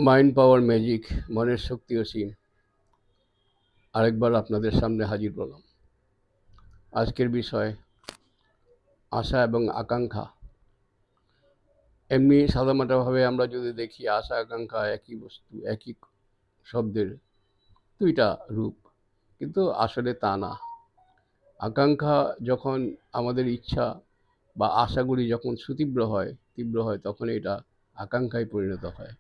Mind পাওয়ার magic, মনের শক্তি অসীম। আরেকবার আপনাদের সামনে হাজির হলাম। আজকের বিষয় আশা এবং আকাঙ্ক্ষা। এমনি সাদামাটাভাবে আমরা যদি দেখি আশা আকাঙ্ক্ষা একই বস্তু, একই শব্দের দুইটা রূপ, কিন্তু আসলে তা না। আকাঙ্ক্ষা যখন আমাদের ইচ্ছা বা আশাগুলি যখন তীব্র হয় তখন এটা আকাঙ্ক্ষায় পরিণত হয়,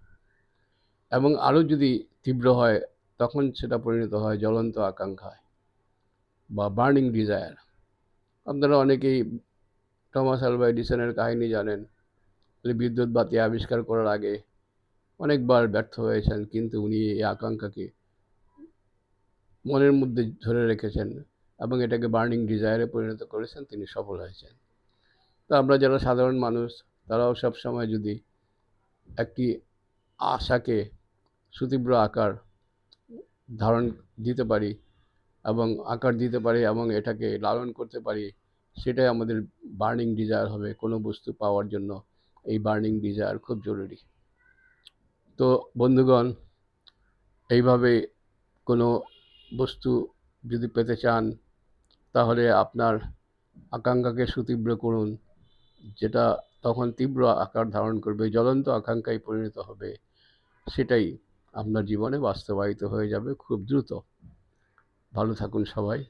এবং আরও যদি তীব্র হয় তখন সেটা পরিণত হয় জ্বলন্ত আকাঙ্ক্ষায় বা বার্নিং ডিজায়ার। আপনারা অনেকেই টমাস আলভা এডিসনের কাহিনী জানেন। তিনি বিদ্যুৎ বাতি আবিষ্কার করার আগে অনেকবার ব্যর্থ হয়েছেন, কিন্তু উনি এই আকাঙ্ক্ষাকে মনের মধ্যে ধরে রেখেছেন এবং এটাকে বার্নিং ডিজায়ারে পরিণত করেছেন, তিনি সফল হয়েছেন। তো আমরা যারা সাধারণ মানুষ, তারাও সবসময় যদি একটি আশাকে সুতীব্র আকার ধারণ দিতে পারি এবং আকার দিতে পারি এবং এটাকে লালন করতে পারি, সেটাই আমাদের বার্নিং ডিজায়ার হবে। কোনো বস্তু পাওয়ার জন্য এই বার্নিং ডিজায়ার খুব জরুরি। তো বন্ধুগণ, এইভাবে কোনো বস্তু যদি পেতে চান, তাহলে আপনার আকাঙ্ক্ষাকে সুতীব্র করুন, যেটা তখন তীব্র আকার ধারণ করবে, জ্বলন্ত আকাঙ্ক্ষায় পরিণত হবে। সেটাই আপনার জীবনে বাস্তবায়িত হয়ে যাবে খুব দ্রুত। ভালো থাকুন সবাই।